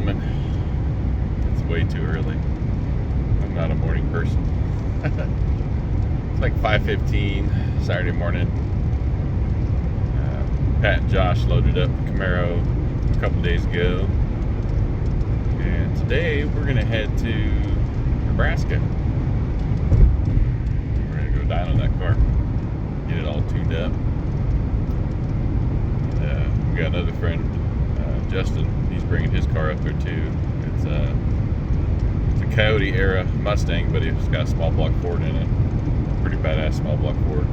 gentlemen. It's way too early. I'm not a morning person. It's like 5:15 Saturday morning. Pat and Josh loaded up the Camaro a couple days ago. And today we're going to head to Nebraska. We're going to go down on that car, get it all tuned up. And, we got another friend, Justin. He's bringing his car up there too. It's a Coyote era Mustang, but it's got a small block Ford in it. Pretty badass small block Ford.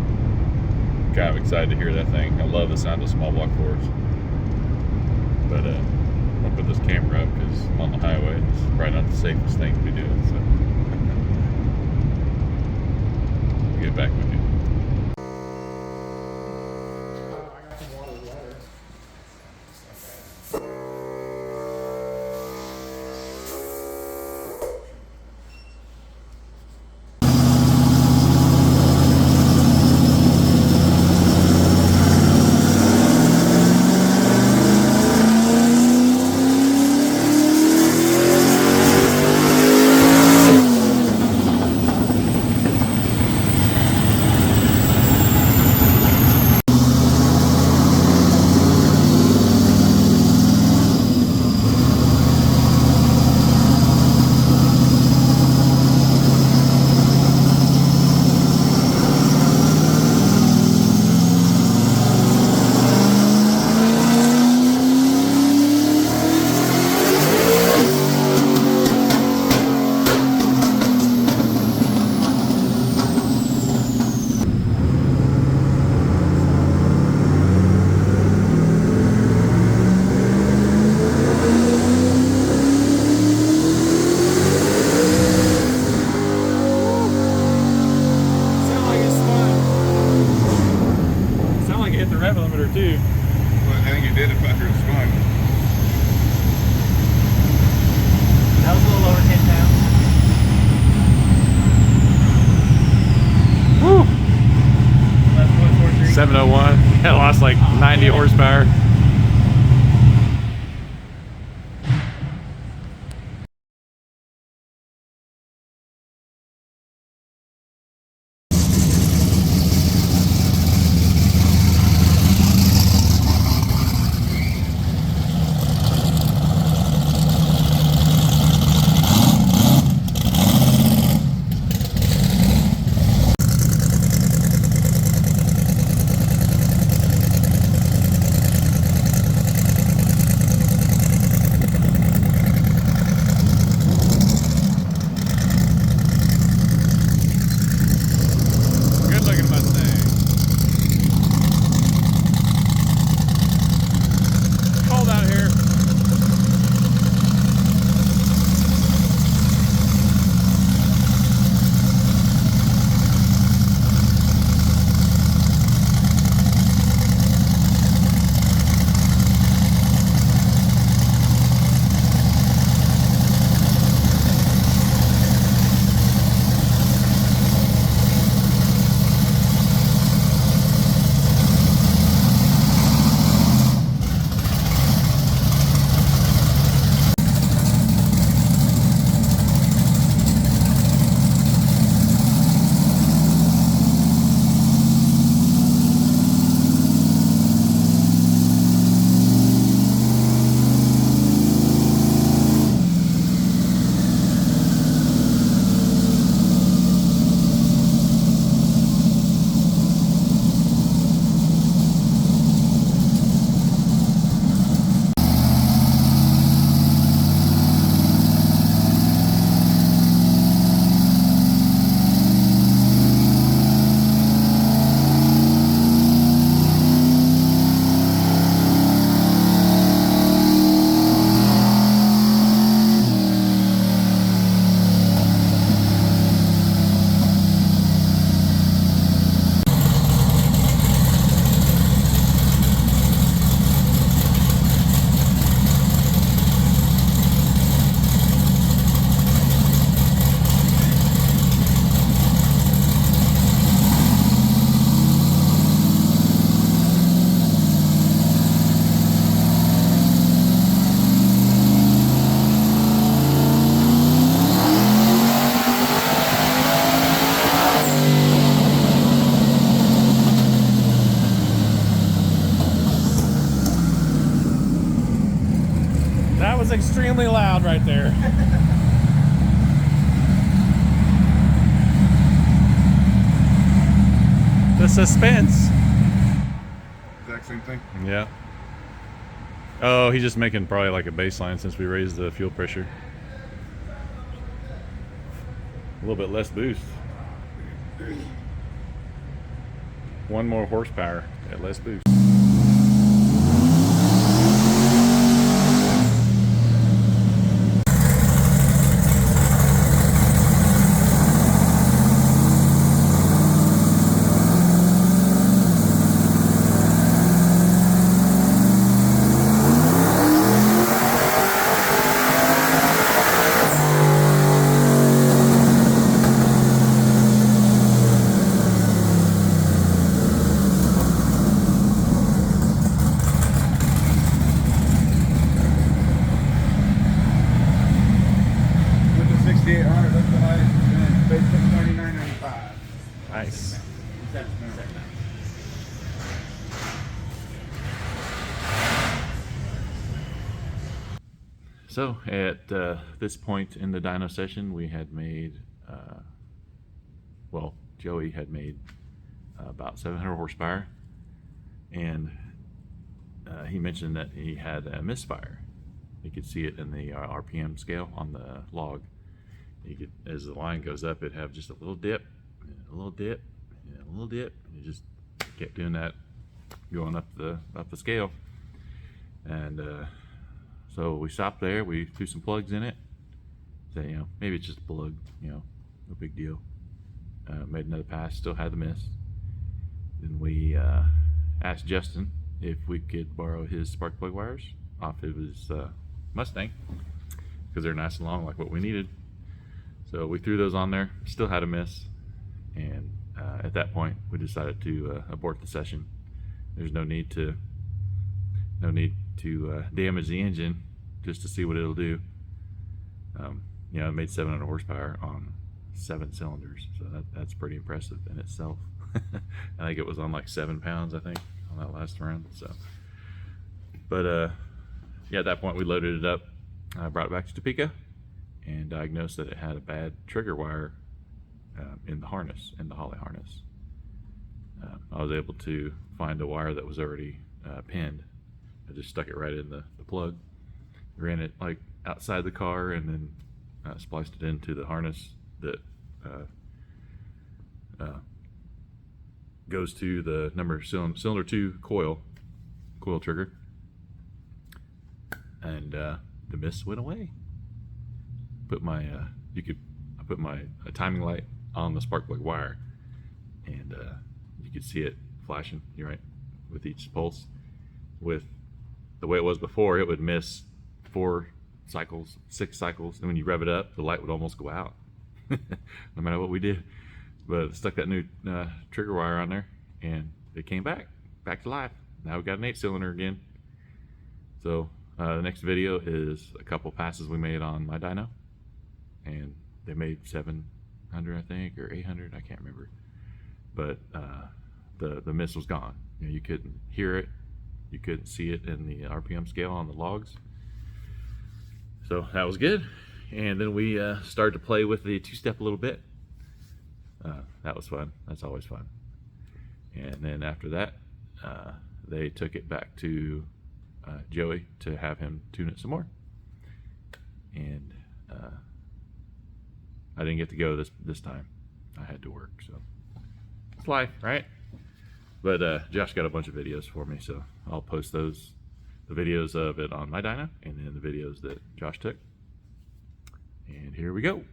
Kind of excited to hear that thing. I love the sound of small block Fords. But I'm gonna put this camera up because I'm on the highway. It's probably not the safest thing to be doing. So I'll get back with you. Too. Well, I think you did it after it spun. That was a little over 10 pounds. Woo! 701. It lost like 90 horsepower. extremely loud right there. The suspense. Exact same thing. Yeah. Oh, he's just making probably like a baseline since we raised the fuel pressure. A little bit less boost. 1 more horsepower at less boost. With the 6800, that's the highest it's been. Paid $699.95. Nice. So at this point in the dyno session, we had made, well, Joey had made about 700 horsepower, and he mentioned that he had a misfire. You could see it in the RPM scale on the log. You could, as the line goes up, it'd have just a little dip, and a little dip, and a little dip. And it just kept doing that, going up the scale. And so we stopped there. We threw some plugs in it. Said, you know, maybe it's just a plug. You know, no big deal. Made another pass. Still had the miss. Then we asked Justin if we could borrow his spark plug wires off of his Mustang, because they're nice and long, like what we needed. So we threw those on there. Still had a miss, and at that point we decided to abort the session. There's no need to damage the engine just to see what it'll do. You know, it made 700 horsepower on 7 cylinders, so that's pretty impressive in itself. I think it was on like 7 pounds, I think, on that last run. So, but yeah, at that point we loaded it up, brought it back to Topeka, and diagnosed that it had a bad trigger wire in the harness, in the Holly harness. I was able to find a wire that was already pinned. I just stuck it right in the plug, ran it like outside the car, and then spliced it into the harness that goes to the cylinder 2 coil trigger, and the miss went away. Put my I put my timing light on the spark plug wire, and you could see it flashing, you're right, with each pulse. With the way it was before, it would miss 4 cycles, 6 cycles, and when you rev it up, the light would almost go out, no matter what we did. But I stuck that new trigger wire on there, and it came back to life. Now we've got an 8-cylinder again. So the next video is a couple passes we made on my dyno, and they made 700, I think, or 800, I can't remember. But the miss was gone. You know, you couldn't hear it, you couldn't see it in the RPM scale on the logs. So that was good. And then we started to play with the 2-step a little bit. That was fun. That's always fun. And then after that, they took it back to Joey to have him tune it some more. And I didn't get to go this time. I had to work, so it's life, right? But Josh got a bunch of videos for me, so I'll post the videos of it on my dyno, and then the videos that Josh took. And here we go.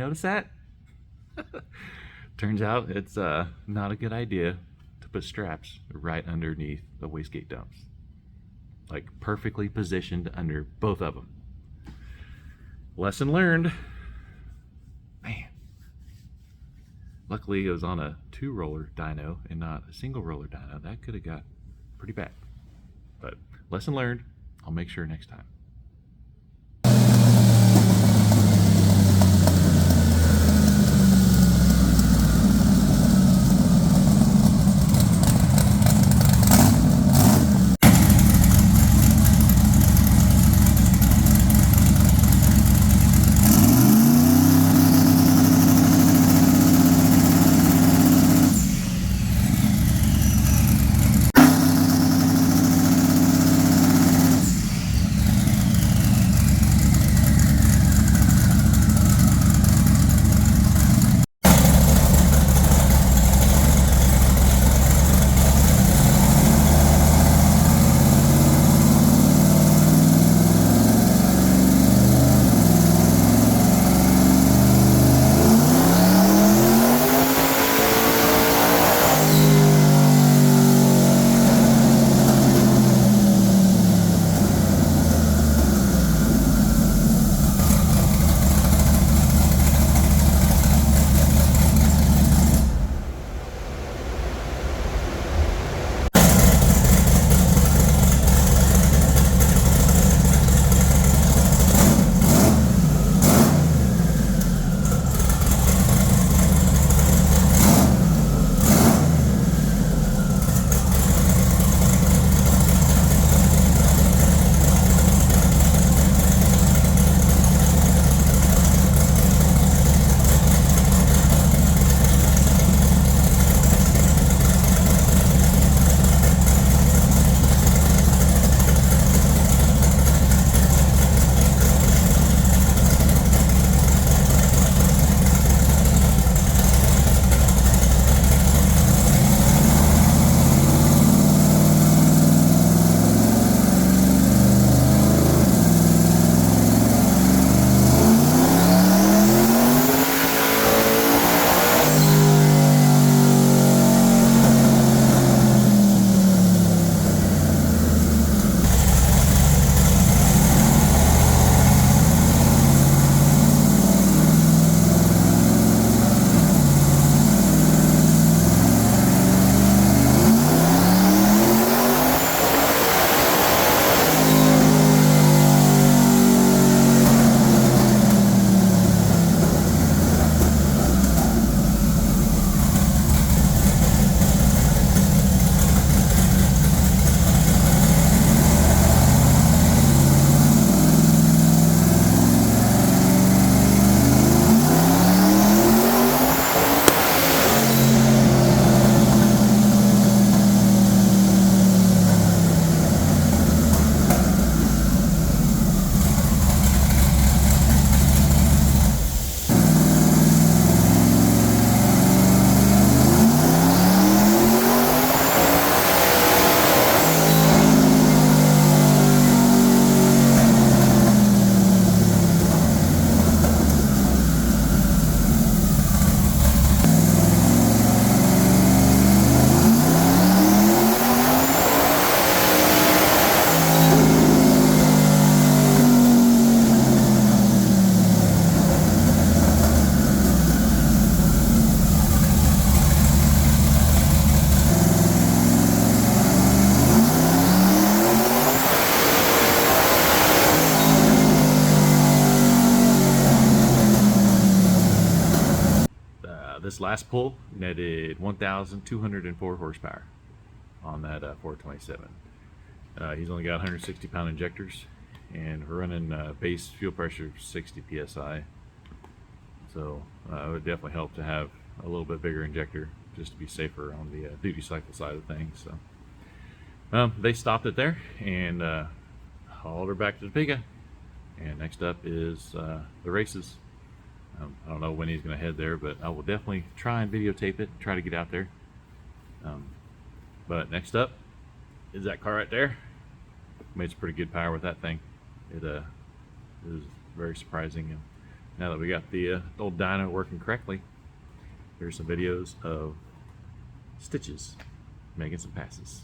notice that? Turns out it's not a good idea to put straps right underneath the wastegate dumps. Like perfectly positioned under both of them. Lesson learned. Man. Luckily it was on a 2-roller dyno and not a single roller dyno. That could have got pretty bad. But lesson learned. I'll make sure next time. This last pull netted 1,204 horsepower on that 427. He's only got 160 pound injectors, and we're running base fuel pressure 60 psi. So it would definitely help to have a little bit bigger injector just to be safer on the duty cycle side of things. So they stopped it there and hauled her back to Topeka. And next up is the races. I don't know when he's going to head there, but I will definitely try and videotape it, try to get out there. But next up is that car right there. Made some pretty good power with that thing. It is very surprising. And Now that we got the old dyno working correctly, here's some videos of Stitches making some passes.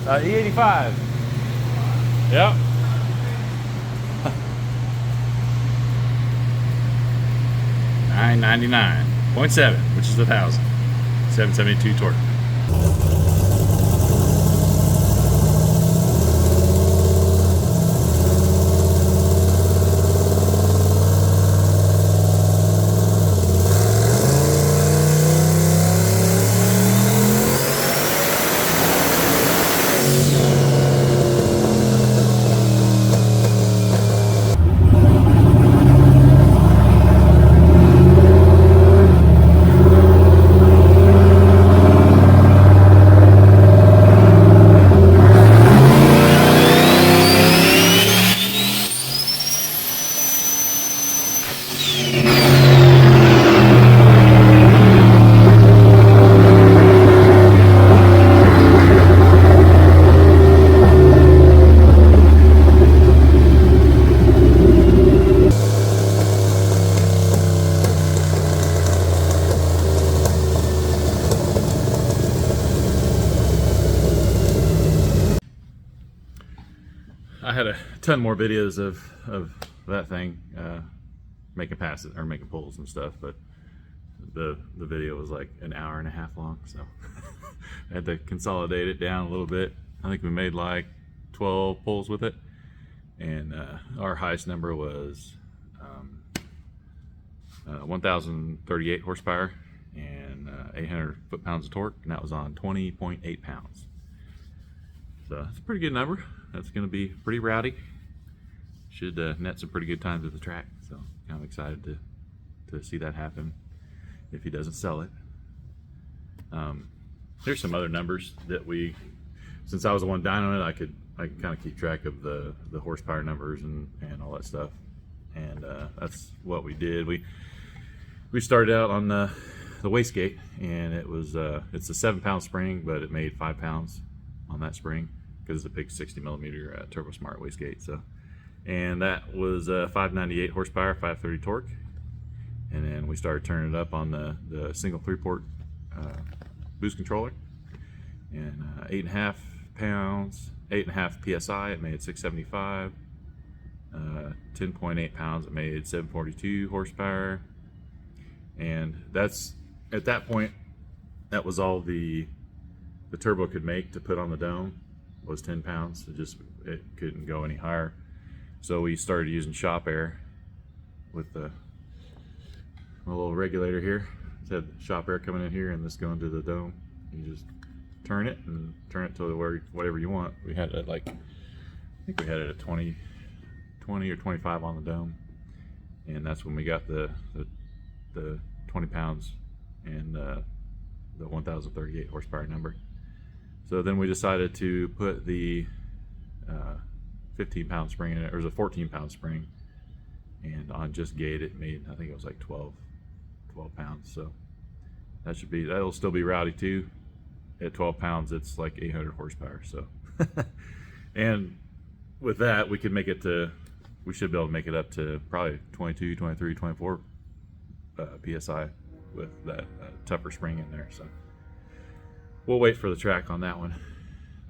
E85. Yep. 999.7, which is 1,000. 772 torque. I had a ton more videos of that thing making passes or making pulls and stuff, but the video was like an hour and a half long, so I had to consolidate it down a little bit. I think we made like 12 pulls with it, and our highest number was 1,038 horsepower and 800 foot-pounds of torque, and that was on 20.8 pounds. So that's a pretty good number. That's going to be pretty rowdy. Should net some pretty good times at the track. So I'm excited to see that happen if he doesn't sell it. There's some other numbers that since I was the one dynoing it, I could kind of keep track of the horsepower numbers and all that stuff. and that's what we did. We started out on the wastegate, and it was it's a 7-pound spring, but it made 5 pounds on that spring because it's a big 60 millimeter Turbo Smart wastegate. So, and that was 598 horsepower, 530 torque. And then we started turning it up on the single 3-port boost controller, and 8.5 pounds, 8.5 psi, it made 675. 10.8 pounds, it made 742 horsepower. And that's, at that point, that was all the turbo could make to put on the dome, was 10 pounds. It couldn't go any higher. So we started using shop air with a little regulator here. It had shop air coming in here and this going to the dome. You just turn it to whatever you want. We had it like, I think we had it at 20 or 25 on the dome, and that's when we got the 20 pounds and the 1038 horsepower number. So then we decided to put the 15-pound spring in it. It was a 14-pound spring, and on just gate it made, I think it was like 12 pounds. So that'll still be rowdy too. At 12 pounds, it's like 800 horsepower. So, and with that, we should be able to make it up to probably 22, 23, 24 psi with that tougher spring in there. So we'll wait for the track on that one.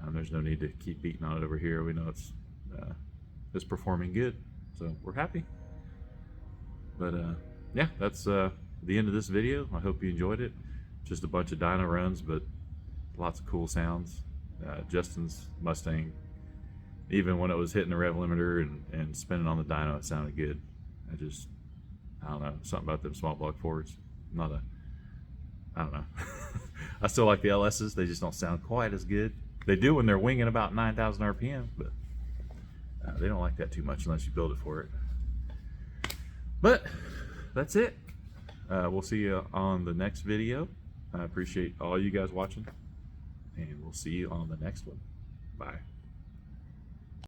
There's no need to keep beating on it over here. We know it's performing good, so we're happy. But yeah, that's the end of this video. I hope you enjoyed it. Just a bunch of dyno runs, but lots of cool sounds. Justin's Mustang, even when it was hitting the rev limiter and spinning on the dyno, it sounded good. I don't know, something about them small block Fords. I don't know. I still like the LS's. They just don't sound quite as good. They do when they're winging about 9,000 RPM, but they don't like that too much unless you build it for it. But that's it. We'll see you on the next video. I appreciate all you guys watching, and we'll see you on the next one. Bye.